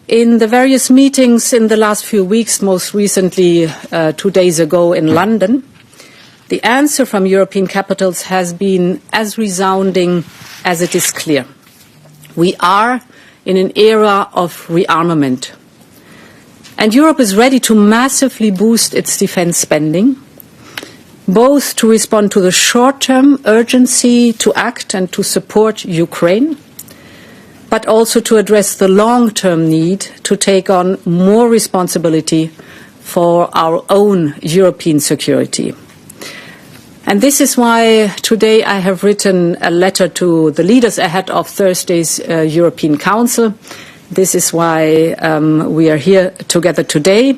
In the various meetings in the last few weeks, most recently 2 days ago in London, the answer from European capitals has been as resounding as it is clear. We are in an era of rearmament. And Europe is ready to massively boost its defence spending, both to respond to the short-term urgency to act and to support Ukraine, but also to address the long-term need to take on more responsibility for our own European security. And this is why today I have written a letter to the leaders ahead of Thursday's European Council. This is why we are here together today.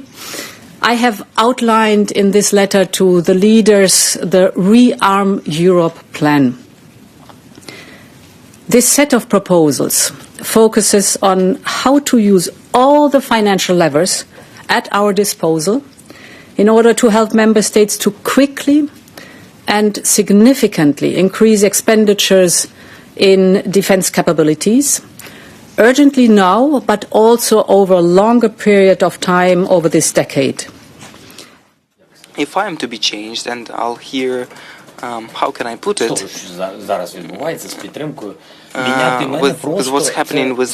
I have outlined in this letter to the leaders the Rearm Europe plan. This set of proposals focuses on how to use all the financial levers at our disposal in order to help member states to quickly and significantly increase expenditures in defence capabilities, urgently now, but also over a longer period of time over this decade. If I am to be changed, and I'll hear, how can I put it, with what's happening with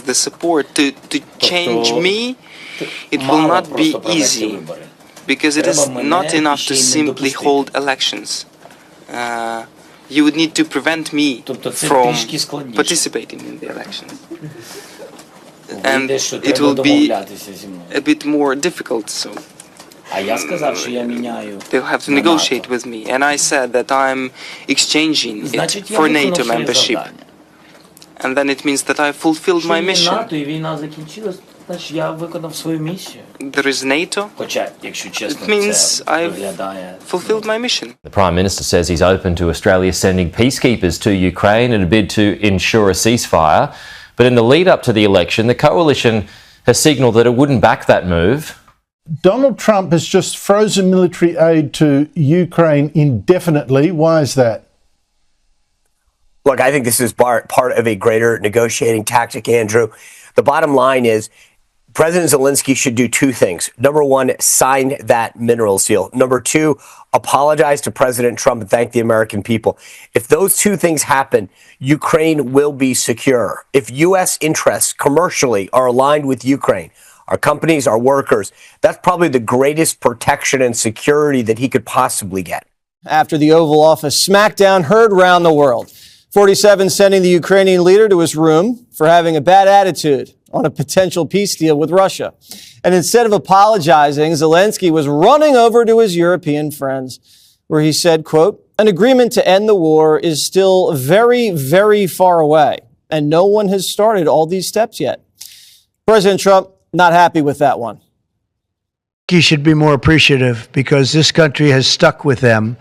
the support, to change me, it will not be easy, because it is not enough to simply hold elections. You would need to prevent me from participating in the elections. And it will be a bit more difficult, so they'll have to negotiate with me. And I said that I'm exchanging it for NATO membership. And then it means that I fulfilled my mission. There is NATO. It means I've fulfilled my mission. The Prime Minister says he's open to Australia sending peacekeepers to Ukraine in a bid to ensure a ceasefire. But in the lead up to the election, the coalition has signalled that it wouldn't back that move. Donald Trump has just frozen military aid to Ukraine indefinitely. Why is that? Look, I think this is part of a greater negotiating tactic, Andrew. The bottom line is President Zelensky should do two things. Number one, sign that minerals deal. Number two, apologize to President Trump and thank the American people. If those two things happen, Ukraine will be secure. If U.S. interests commercially are aligned with Ukraine, our companies, our workers, that's probably the greatest protection and security that he could possibly get. After the Oval Office smackdown heard round the world, 47 sending the Ukrainian leader to his room for having a bad attitude on a potential peace deal with Russia. And instead of apologizing, Zelensky was running over to his European friends, where he said, quote, an agreement to end the war is still very, very far away, and no one has started all these steps yet. President Trump, not happy with that one. He should be more appreciative because this country has stuck with them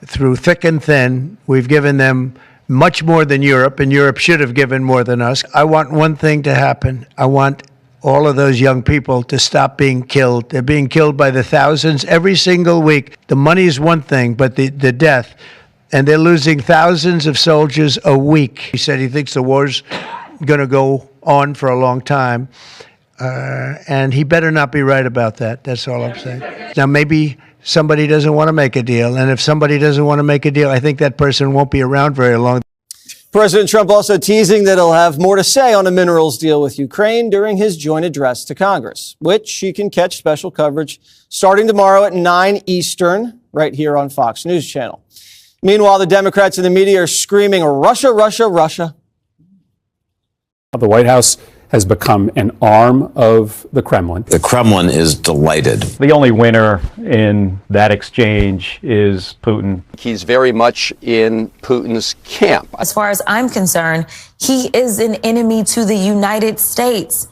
through thick and thin. We've given them much more than Europe, and Europe should have given more than us. I want one thing to happen. I want all of those young people to stop being killed. They're being killed by the thousands every single week. The money is one thing, but the death, and they're losing thousands of soldiers a week. He said he thinks the war's going to go on for a long time. And he better not be right about that. That's all I'm saying. Now, maybe somebody doesn't want to make a deal. And if somebody doesn't want to make a deal, I think that person won't be around very long. President Trump also teasing that he'll have more to say on a minerals deal with Ukraine during his joint address to Congress, which you can catch special coverage starting tomorrow at 9 Eastern, right here on Fox News Channel. Meanwhile, the Democrats and the media are screaming, Russia, Russia, Russia. The White House has become an arm of the Kremlin. The Kremlin is delighted. The only winner in that exchange is Putin. He's very much in Putin's camp. As far as I'm concerned, he is an enemy to the United States.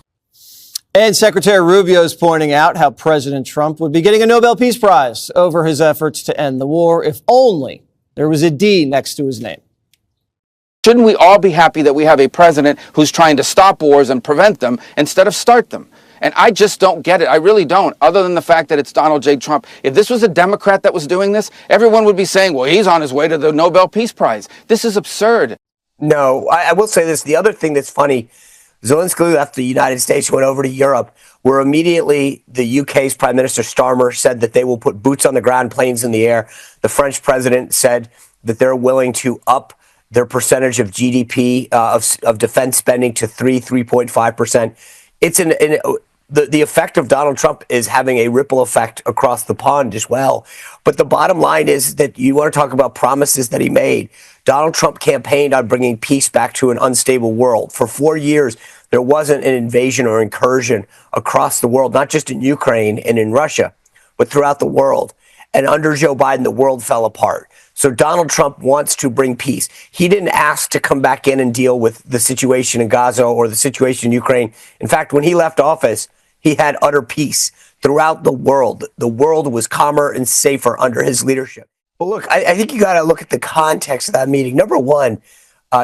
And Secretary Rubio is pointing out how President Trump would be getting a Nobel Peace Prize over his efforts to end the war if only there was a D next to his name. Shouldn't we all be happy that we have a president who's trying to stop wars and prevent them instead of start them? And I just don't get it. I really don't, other than the fact that it's Donald J. Trump. If this was a Democrat that was doing this, everyone would be saying, well, he's on his way to the Nobel Peace Prize. This is absurd. No, I will say this. The other thing that's funny, Zelensky left the United States, went over to Europe, where immediately the UK's Prime Minister Starmer said that they will put boots on the ground, planes in the air. The French president said that they're willing to up their percentage of GDP of defense spending to 3.5%. It's the effect of Donald Trump is having a ripple effect across the pond as well. But the bottom line is that you want to talk about promises that he made. Donald Trump campaigned on bringing peace back to an unstable world. For 4 years, there wasn't an invasion or incursion across the world, not just in Ukraine and in Russia, but throughout the world. And under Joe Biden, the world fell apart. So Donald Trump wants to bring peace. He didn't ask to come back in and deal with the situation in Gaza or the situation in Ukraine. In fact, when he left office, he had utter peace throughout the world. The world was calmer and safer under his leadership. But look, I think you got to look at the context of that meeting. Number one,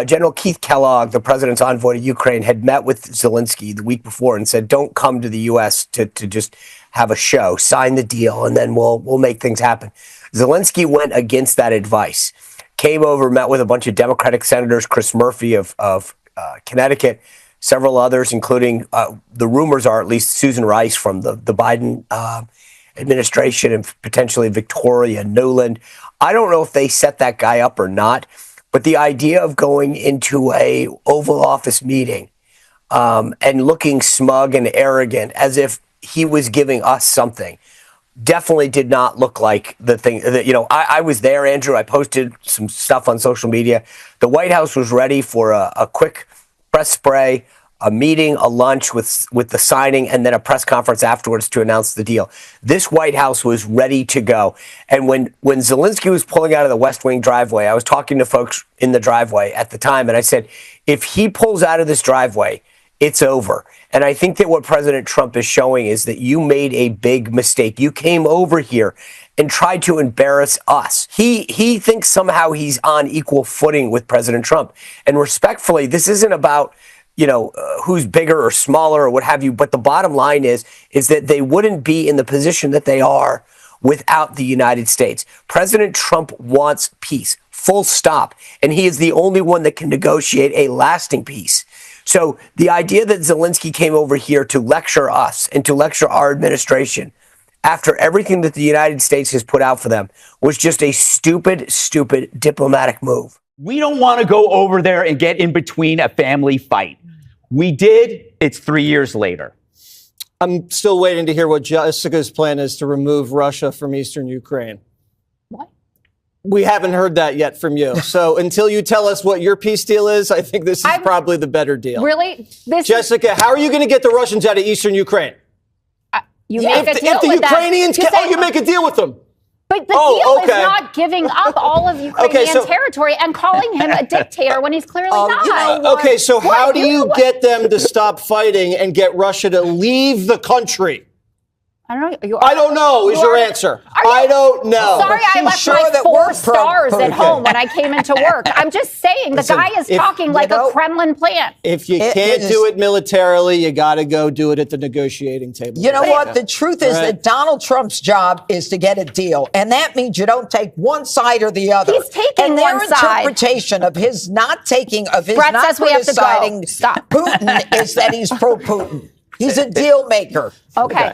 General Keith Kellogg, the president's envoy to Ukraine, had met with Zelensky the week before and said, don't come to the U.S. to just have a show, sign the deal, and then we'll make things happen. Zelensky went against that advice, came over, met with a bunch of Democratic senators, Chris Murphy of Connecticut, several others, including the rumors are at least Susan Rice from the Biden administration and potentially Victoria Nuland. I don't know if they set that guy up or not, but the idea of going into a Oval Office meeting and looking smug and arrogant as if he was giving us something definitely did not look like the thing that, I was there, Andrew. I posted some stuff on social media. The White House was ready for a quick press spray, a meeting, a lunch with the signing, and then a press conference afterwards to announce the deal. This White House was ready to go. And when Zelensky was pulling out of the West Wing driveway, I was talking to folks in the driveway at the time, and I said, if he pulls out of this driveway, it's over. And I think that what President Trump is showing is that you made a big mistake. You came over here and tried to embarrass us. He thinks somehow he's on equal footing with President Trump. And respectfully, this isn't about who's bigger or smaller or what have you. But the bottom line is that they wouldn't be in the position that they are without the United States. President Trump wants peace, full stop. And he is the only one that can negotiate a lasting peace. So the idea that Zelensky came over here to lecture us and to lecture our administration after everything that the United States has put out for them was just a stupid diplomatic move. We don't want to go over there and get in between a family fight. We did. It's 3 years later. I'm still waiting to hear what Jessica's plan is to remove Russia from eastern Ukraine. What? We haven't heard that yet from you. So until you tell us what your peace deal is, I think this is probably the better deal. Really? Jessica, how are you going to get the Russians out of eastern Ukraine? You make a deal if the with Ukrainians them. you make a deal with them. But the deal is not giving up all of Ukrainian territory and calling him a dictator when he's clearly not. Okay, so how do you get them to stop fighting and get Russia to leave the country? I don't know. I don't know is your answer. I don't know. Sorry, I left my 4 stars at home when I came into work. I'm just saying, the guy is talking like a Kremlin plant. If you can't do it militarily, you got to go do it at the negotiating table. You know what? The truth is that Donald Trump's job is to get a deal. And that means you don't take one side or the other. He's taking one side. And their interpretation of his not taking, of his Brett not says we have to go. criticizing Putin is that he's pro-Putin. He's a deal maker. Okay.